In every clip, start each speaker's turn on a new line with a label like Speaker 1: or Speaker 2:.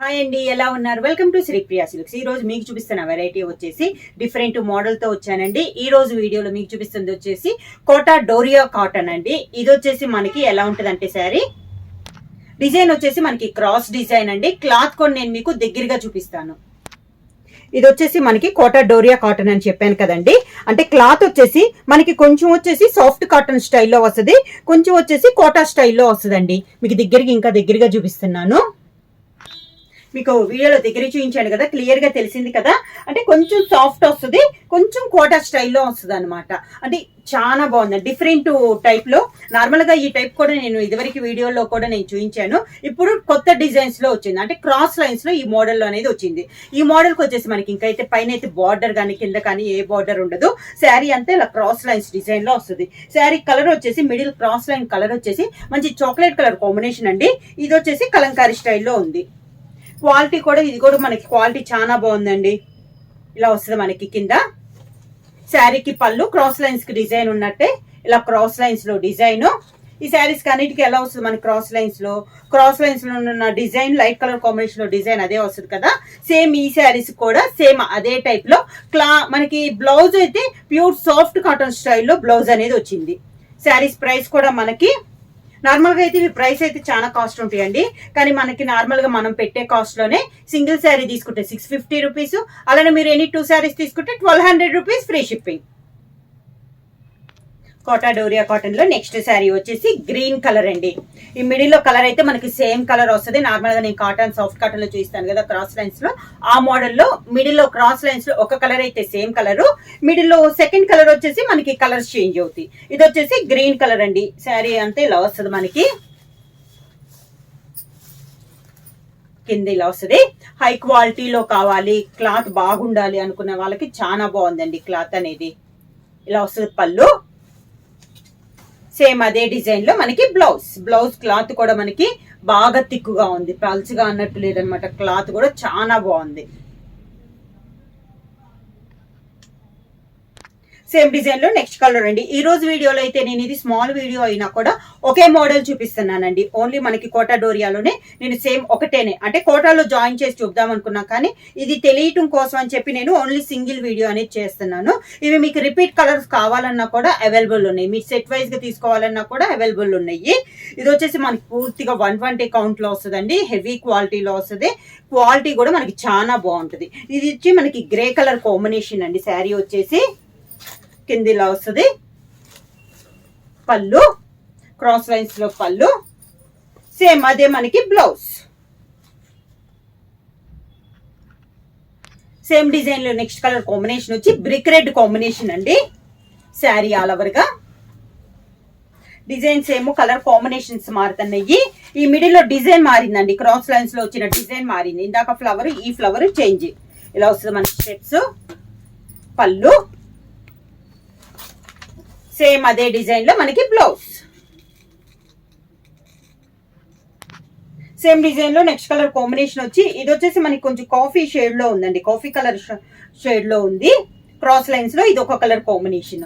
Speaker 1: Hi అండి, ఎలా ఉన్నారు? Welcome to Sripriya silks. ఈ రోజు మీకు చూపిస్తున్న వెరైటీ వచ్చేసి డిఫరెంట్ మోడల్ తో వచ్చానండి. ఈ రోజు వీడియోలో మీకు చూపిస్తుంది వచ్చేసి కోటా డోరియా కాటన్ అండి. ఇది వచ్చేసి మనకి ఎలా ఉంటది అంటే శారీ డిజైన్ వచ్చేసి మనకి క్రాస్ డిజైన్ అండి. క్లాత్ కూడా నేను మీకు దగ్గరగా చూపిస్తాను. ఇది వచ్చేసి మనకి కోటా డోరియా కాటన్ అని చెప్పాను కదండి. అంటే క్లాత్ వచ్చేసి మనకి కొంచెం వచ్చేసి సాఫ్ట్ కాటన్ స్టైల్లో వస్తుంది, కొంచెం వచ్చేసి కోటా స్టైల్లో వస్తుందండి. మీకు దగ్గరగా చూపిస్తున్నాను. మీకు వీడియోలో దగ్గర చూపించాను కదా, క్లియర్ గా తెలిసింది కదా. అంటే కొంచెం సాఫ్ట్ వస్తుంది, కొంచెం కోటా స్టైల్లో వస్తుంది అనమాట. అంటే చాలా బాగుంది, డిఫరెంట్ టైప్ లో. నార్మల్ గా ఈ టైప్ కూడా నేను ఇదివరకు వీడియోలో కూడా నేను చూపించాను. ఇప్పుడు కొత్త డిజైన్స్ లో వచ్చింది, అంటే క్రాస్ లైన్స్ లో ఈ మోడల్ అనేది వచ్చింది. ఈ మోడల్ కి వచ్చేసి మనకి ఇంకైతే పైన అయితే బార్డర్ కానీ కింద కానీ ఏ బార్డర్ ఉండదు. శారీ అంతా ఇలా క్రాస్ లైన్స్ డిజైన్ లో వస్తుంది. శారీ కలర్ వచ్చేసి మిడిల్ క్రాస్ లైన్ కలర్ వచ్చేసి మంచి చాక్లెట్ కలర్ కాంబినేషన్ అండి. ఇది వచ్చేసి కలంకారీ స్టైల్లో ఉంది. క్వాలిటీ కూడా ఇది కూడా మనకి క్వాలిటీ చాలా బాగుందండి. ఇలా వస్తుంది మనకి కింద. శారీకి పళ్ళు క్రాస్ లైన్స్ కి డిజైన్ ఉన్నట్టే ఇలా క్రాస్ లైన్స్ లో డిజైన్. ఈ శారీస్ అన్నిటికీ ఎలా వస్తుంది మనకి క్రాస్ లైన్స్ లో ఉన్న డిజైన్ లైట్ కలర్ కాంబినేషన్ లో డిజైన్ అదే వస్తుంది కదా. సేమ్ ఈ శారీస్ కూడా సేమ్ అదే టైప్ లో మనకి బ్లౌజ్ అయితే ప్యూర్ సాఫ్ట్ కాటన్ స్టైల్లో బ్లౌజ్ అనేది వచ్చింది. శారీస్ ప్రైస్ కూడా మనకి నార్మల్ గా అయితే ఇవి ప్రైస్ అయితే చాలా కాస్ట్ ఉంటాయండి. కానీ మనకి నార్మల్ గా మనం పెట్టే కాస్ట్ లోనే సింగిల్ శారీ తీసుకుంటే 650 రూపీస్, అలానే మీరు ఎనీ 2 శారీస్ తీసుకుంటే 1200 rupees free shipping. Kota Doria cotton లో నెక్స్ట్ శారీ వచ్చేసి గ్రీన్ కలర్ అండి. ఈ మిడిల్ లో కలర్ అయితే మనకి సేమ్ కలర్ వస్తుంది. నార్మల్ గా నేను కాటన్ సాఫ్ట్ కాటన్ లో చూస్తాను కదా క్రాస్ లైన్స్ లో, ఆ మోడల్ లో మిడిల్ లో క్రాస్ లైన్స్ లో ఒక కలర్ అయితే సేమ్ కలర్, మిడిల్ లో సెకండ్ కలర్ వచ్చేసి మనకి కలర్స్ చేంజ్ అవుతాయి. ఇది వచ్చేసి గ్రీన్ కలర్ అండి. శారీ అంతే ఇలా వస్తుంది మనకి. కింద ఇలా వస్తుంది. హై క్వాలిటీలో కావాలి, క్లాత్ బాగుండాలి అనుకున్న వాళ్ళకి చాలా బాగుందండి క్లాత్ అనేది. ఇలా వస్తుంది పళ్ళు. సేమ్ అదే డిజైన్ లో మనకి బ్లౌజ్ క్లాత్ కూడా మనకి బాగా తిక్కుగా ఉంది, పల్చగా అన్నట్టు లేదనమాట. క్లాత్ కూడా చాలా బాగుంది. సేమ్ డిజైన్ లో నెక్స్ట్ కలర్ అండి. ఈ రోజు వీడియోలో అయితే నేను ఇది స్మాల్ వీడియో అయినా కూడా ఒకే మోడల్ చూపిస్తున్నానండి. ఓన్లీ మనకి కోటా డోరియాలోనే నేను సేమ్ ఒకటేనే, అంటే కోటాలో జాయిన్ చేసి చూద్దాం అనుకున్నా, కానీ ఇది తెలియటం కోసం అని చెప్పి నేను ఓన్లీ సింగిల్ వీడియో అనేది చేస్తున్నాను. ఇవి మీకు రిపీట్ కలర్స్ కావాలన్నా కూడా అవైలబుల్ ఉన్నాయి, మీరు సెట్ వైజ్ గా తీసుకోవాలన్నా కూడా అవైలబుల్ ఉన్నాయి. ఇది వచ్చేసి మనకి పూర్తిగా 120 కౌంట్ లో వస్తుందండి. హెవీ క్వాలిటీలో వస్తుంది. క్వాలిటీ కూడా మనకి చాలా బాగుంటుంది. ఇది వచ్చి మనకి గ్రే కలర్ కాంబినేషన్ అండి. శారీ వచ్చేసి కింద ఇలా వస్తుంది. పళ్ళు క్రాస్ లైన్స్ లో పళ్ళు, సేమ్ అదే మనకి బ్లౌజ్. సేమ్ డిజైన్ లో నెక్స్ట్ కలర్ కాంబినేషన్ వచ్చి బ్రిక్ రెడ్ కాంబినేషన్ అండి. శారీ ఆల్ ఓవర్ గా డిజైన్స్ ఏమో కలర్ కాంబినేషన్స్ మారుతున్నాయి. ఈ మిడిల్ లో డిజైన్ మారిందండి, క్రాస్ లైన్స్ లో వచ్చిన డిజైన్ మారింది. ఇందాక ఫ్లవర్, ఈ ఫ్లవర్ చేంజ్. ఇలా వస్తుంది మనకి స్టెప్స్. పళ్ళు సేమ్ అదే డిజైన్ లో మనకి బ్లౌజ్. సేమ్ డిజైన్ లో నెక్స్ట్ కలర్ కాంబినేషన్ వచ్చి ఇది వచ్చేసి మనకి కొంచెం కాఫీ షేడ్ లో ఉందండి, కాఫీ కలర్ షేడ్ లో ఉంది. క్రాస్ లైన్స్ లో ఇది ఒక కలర్ కాంబినేషన్.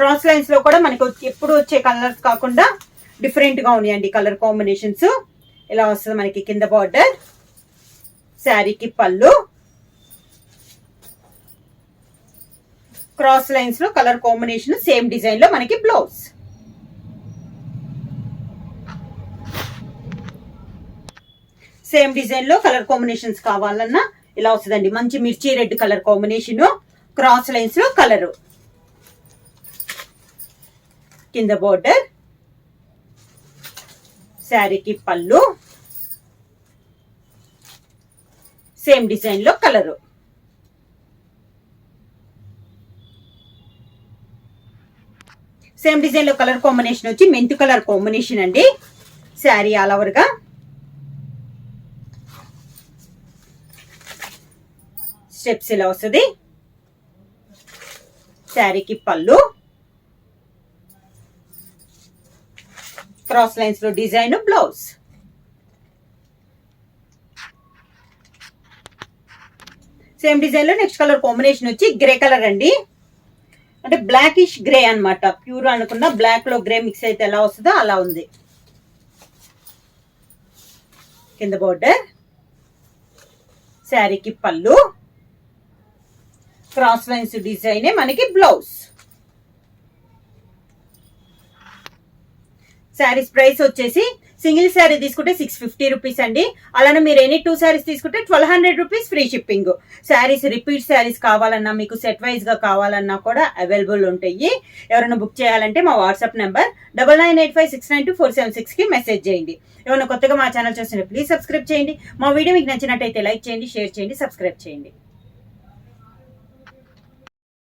Speaker 1: క్రాస్ లైన్స్ లో కూడా మనకి ఎప్పుడు వచ్చే కలర్స్ కాకుండా డిఫరెంట్ గా ఉన్నాయండి కలర్ కాంబినేషన్స్. ఇలా వస్తుంది మనకి కింద బార్డర్. శారీకి పళ్ళు క్రాస్ లైన్స్ లో కలర్ కాంబినేషన్, సేమ్ డిజైన్ లో మనకి బ్లౌజ్. సేమ్ డిజైన్ లో కలర్ కాంబినేషన్స్ కావాలన్నా ఇలా వస్తుందండి. మంచి మిర్చి red colour combination, cross lines లో కలరు. కింద బోర్డర్, శారీకి పళ్ళు, సేమ్ డిజైన్ లో కలరు. సేమ్ డిజైన్ లో కలర్ కాంబినేషన్ వచ్చి మెంతు కలర్ కాంబినేషన్ అండి. శారీ ఆల్ ఓవర్ గా స్టెప్స్ ఇలా వస్తుంది. శారీకి పళ్ళు, క్రాస్ లైన్స్ లో డిజైన్, బ్లౌజ్. సేమ్ డిజైన్ లో నెక్స్ట్ కలర్ కాంబినేషన్ వచ్చి గ్రే కలర్ అండి. అంటే బ్లాకిష్ గ్రే అన్నమాట, ప్యూర్ అనుకున్న బ్లాక్ లో గ్రే మిక్స్ అయితే ఎలా వస్తుందో అలా ఉంది. కింద బోర్డర్, శారీకి పళ్ళు, క్రాస్ లైన్స్ డిజైనే మనకి బ్లౌజ్. శారీస్ ప్రైస్ వచ్చేసి సింగిల్ శారీ తీసుకుంటే 650 రూపీస్ అండి. అలానే మీరు ఎనీ 2 శారీస్ తీసుకుంటే 1200 rupees free shipping. Saris repeat saris కావాలన్నా, మీకు సెట్ వైజ్ గా కావాలన్నా కూడా అవైలబుల్ ఉంటాయి. ఎవరైనా బుక్ చేయాలంటే మా వాట్సాప్ నెంబర్ 9985692476 కి మెసేజ్ చేయండి. ఎవరైనా కొత్తగా మా ఛానల్ చూస్తుంటే ప్లీజ్ సబ్స్క్రైబ్ చేయండి. మా వీడియో మీకు నచ్చినట్టయితే లైక్ చేయండి, షేర్ చేయండి, సబ్స్క్రైబ్ చేయండి.